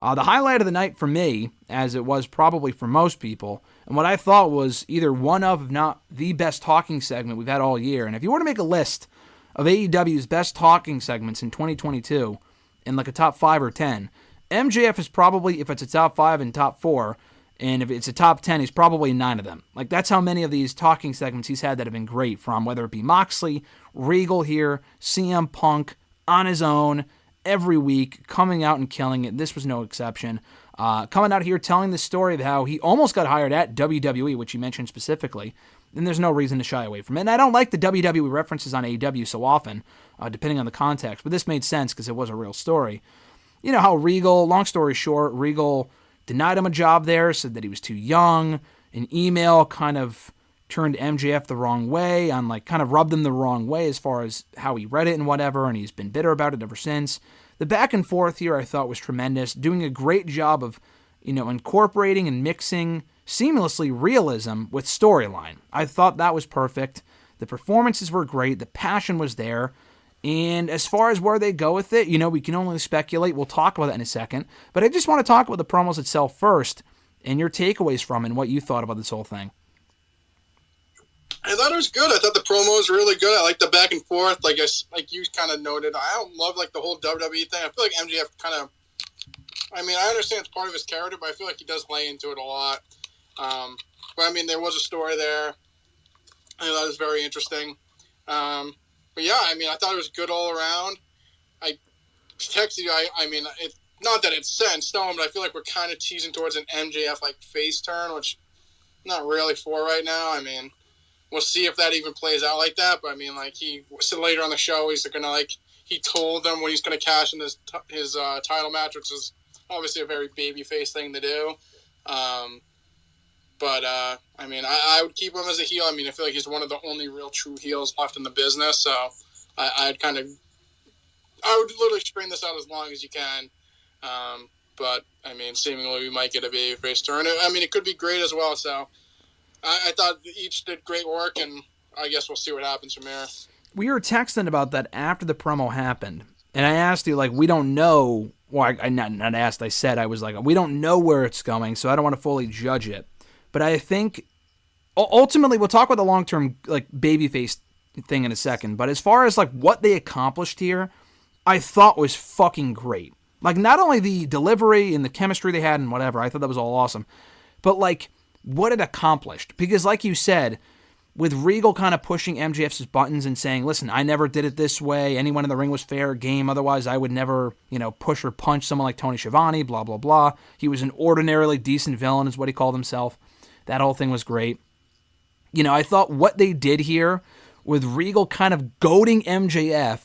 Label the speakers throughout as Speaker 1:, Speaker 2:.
Speaker 1: The highlight of the night for me, as it was probably for most people, and what I thought was either one of, if not the best talking segment we've had all year. And if you were to make a list of AEW's best talking segments in 2022 in like a top 5 or 10, MJF is probably, if it's a top 5 and top 4, and if it's a top 10, he's probably 9 of them. Like, that's how many of these talking segments he's had that have been great, from whether it be Moxley, Regal here, CM Punk, on his own, every week, coming out and killing it. This was no exception. Coming out here telling the story of how he almost got hired at WWE, which he mentioned specifically, then there's no reason to shy away from it. And I don't like the WWE references on AEW so often, depending on the context, but this made sense because it was a real story. You know how Regal, long story short, Regal denied him a job there, said that he was too young. An email kind of turned MJF the wrong way, kind of rubbed him the wrong way as far as how he read it and whatever, and he's been bitter about it ever since. The back and forth here I thought was tremendous, doing a great job of, incorporating and mixing seamlessly realism with storyline. I thought that was perfect. The performances were great, the passion was there, and as far as where they go with it, we can only speculate. We'll talk about that in a second, but I just want to talk about the promos itself first, and your takeaways from it and what you thought about this whole thing.
Speaker 2: I thought it was good. I thought the promo was really good. I like the back and forth, like you kind of noted. I don't love the whole WWE thing. I feel like MJF kind of. I understand it's part of his character, but I feel like he does lay into it a lot. But there was a story there. I thought it was very interesting. But yeah, I thought it was good all around. I texted you. It's not that it's set in stone, but I feel like we're kind of teasing towards an MJF face turn, which I'm not really for right now. We'll see if that even plays out like that. But he said later on the show, he's gonna he told them when he's gonna cash in his title match, which is obviously a very babyface thing to do. But I would keep him as a heel. I feel like he's one of the only real true heels left in the business. So I would literally string this out as long as you can. But seemingly we might get a babyface turn. It could be great as well. So. I thought each did great work, and I guess we'll see what happens from there.
Speaker 1: We were texting about that after the promo happened, and I asked you, we don't know, well, I not asked, I said, I was we don't know where it's going, so I don't want to fully judge it. But I think, ultimately, we'll talk about the long-term, babyface thing in a second, but as far as, what they accomplished here, I thought was fucking great. Not only the delivery and the chemistry they had and whatever, I thought that was all awesome, but, what it accomplished. Because like you said, with Regal kind of pushing MJF's buttons and saying, listen, I never did it this way. Anyone in the ring was fair game. Otherwise, I would never, push or punch someone like Tony Schiavone, blah, blah, blah. He was an ordinarily decent villain is what he called himself. That whole thing was great. I thought what they did here with Regal kind of goading MJF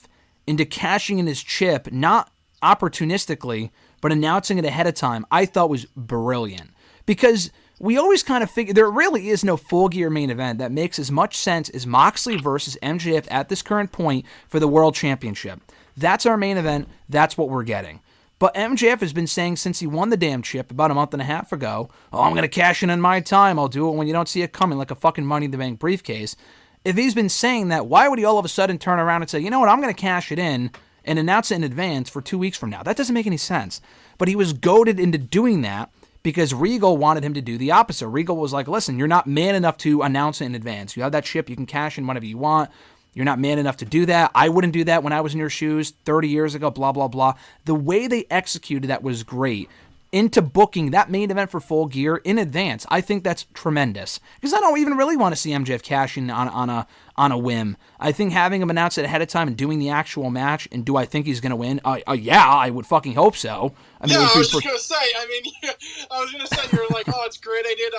Speaker 1: into cashing in his chip, not opportunistically, but announcing it ahead of time, I thought was brilliant. Because we always kind of figure there really is no full gear main event that makes as much sense as Moxley versus MJF at this current point for the World Championship. That's our main event. That's what we're getting. But MJF has been saying since he won the damn chip about a month and a half ago, I'm going to cash in my time. I'll do it when you don't see it coming, like a fucking Money in the Bank briefcase. If he's been saying that, why would he all of a sudden turn around and say, you know what, I'm going to cash it in and announce it in advance for 2 weeks from now? That doesn't make any sense. But he was goaded into doing that because Regal wanted him to do the opposite. Regal was like, listen, you're not man enough to announce it in advance. You have that chip, you can cash in whenever you want. You're not man enough to do that. I wouldn't do that when I was in your shoes 30 years ago, blah, blah, blah. The way they executed that was great. Into booking that main event for Full Gear in advance, I think that's tremendous. Because I don't even really want to see MJF cash in on a whim. I think having him announce it ahead of time and doing the actual match, and do I think he's going to win? Yeah, I would fucking hope so.
Speaker 2: I was just going to say, you were like, oh, it's a great idea to,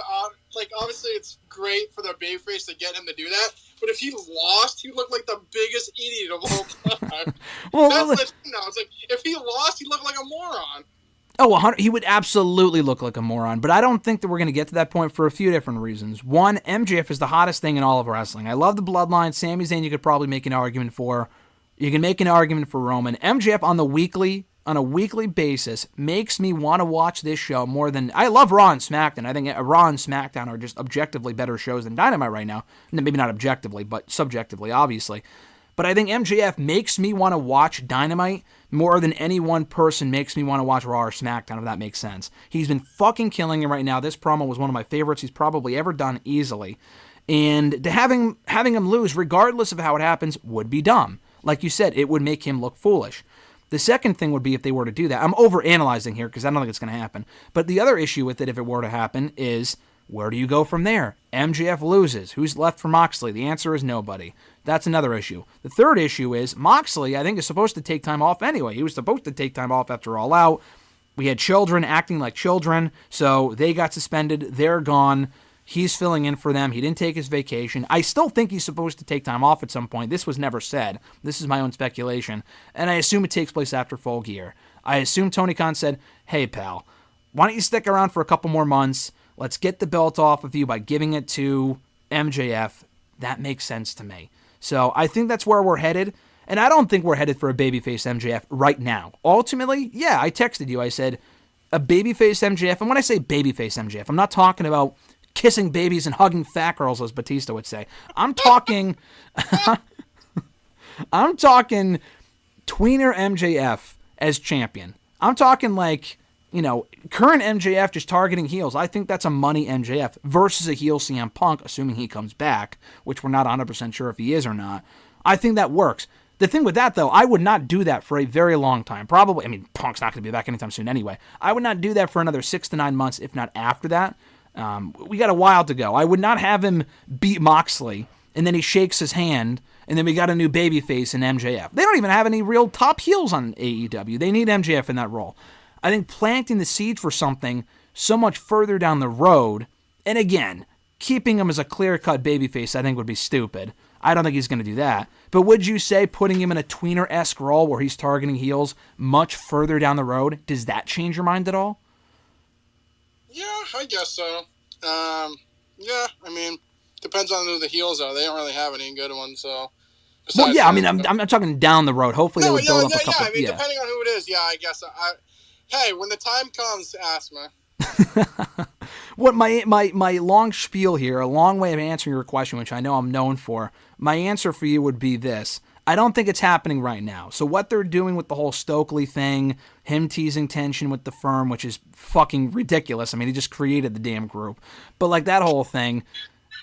Speaker 2: obviously it's great for the babyface to get him to do that, but if he lost, he looked like the biggest idiot of all time. That's the thing now. It's like, if he lost, he looked like a moron.
Speaker 1: Oh, he would absolutely look like a moron, but I don't think that we're going to get to that point for a few different reasons. One, MJF is the hottest thing in all of wrestling. I love the bloodline. Sami Zayn you could probably make an argument for. You can make an argument for Roman. MJF on a weekly basis makes me want to watch this show more than... I love Raw and SmackDown. I think Raw and SmackDown are just objectively better shows than Dynamite right now. Maybe not objectively, but subjectively, obviously. But I think MJF makes me want to watch Dynamite more than any one person makes me want to watch Raw or SmackDown, if that makes sense. He's been fucking killing it right now. This promo was one of my favorites he's probably ever done easily. And to having him lose, regardless of how it happens, would be dumb. Like you said, it would make him look foolish. The second thing would be if they were to do that. I'm overanalyzing here because I don't think it's going to happen. But the other issue with it, if it were to happen, is where do you go from there? MJF loses. Who's left for Moxley? The answer is nobody. That's another issue. The third issue is Moxley, I think, is supposed to take time off anyway. He was supposed to take time off after All Out. We had children acting like children, so they got suspended. They're gone. He's filling in for them. He didn't take his vacation. I still think he's supposed to take time off at some point. This was never said. This is my own speculation. And I assume it takes place after Full Gear. I assume Tony Khan said, hey, pal, why don't you stick around for a couple more months? Let's get the belt off of you by giving it to MJF. That makes sense to me. So I think that's where we're headed. And I don't think we're headed for a babyface MJF right now. Ultimately, yeah, I texted you. I said, a babyface MJF. And when I say babyface MJF, I'm not talking about kissing babies and hugging fat girls, as Batista would say. I'm talking tweener MJF as champion. I'm talking like, current MJF just targeting heels. I think that's a money MJF versus a heel CM Punk, assuming he comes back, which we're not 100% sure if he is or not. I think that works. The thing with that, though, I would not do that for a very long time. Probably, Punk's not going to be back anytime soon anyway. I would not do that for another 6 to 9 months, if not after that. We got a while to go. I would not have him beat Moxley, and then he shakes his hand, and then we got a new babyface in MJF. They don't even have any real top heels on AEW. They need MJF in that role. I think planting the seed for something so much further down the road, and again, keeping him as a clear-cut babyface I think would be stupid. I don't think he's going to do that. But would you say putting him in a tweener-esque role where he's targeting heels much further down the road, does that change your mind at all?
Speaker 2: Yeah, I guess so. Yeah, depends on who the heels are. They don't really have any good ones, so.
Speaker 1: Well, yeah, I'm talking down the road. Hopefully they would build up a couple.
Speaker 2: Yeah, depending on who it is, yeah, I guess. Hey, when the time comes, ask me.
Speaker 1: What my long spiel here, a long way of answering your question, which I know I'm known for. My answer for you would be this. I don't think it's happening right now. So what they're doing with the whole Stokely thing, him teasing tension with the firm, which is fucking ridiculous. He just created the damn group. But like that whole thing,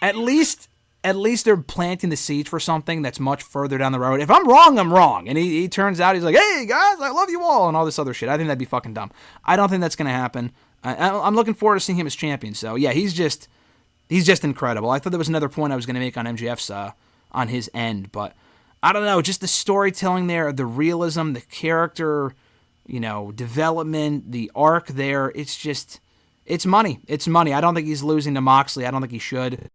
Speaker 1: at least they're planting the seeds for something that's much further down the road. If I'm wrong, I'm wrong. And he turns out, he's like, hey guys, I love you all, and all this other shit. I think that'd be fucking dumb. I don't think that's going to happen. I'm looking forward to seeing him as champion. So yeah, he's just incredible. I thought there was another point I was going to make on MJF's, on his end, but I don't know, just the storytelling there, the realism, the character, development, the arc there, it's money. It's money. I don't think he's losing to Moxley. I don't think he should.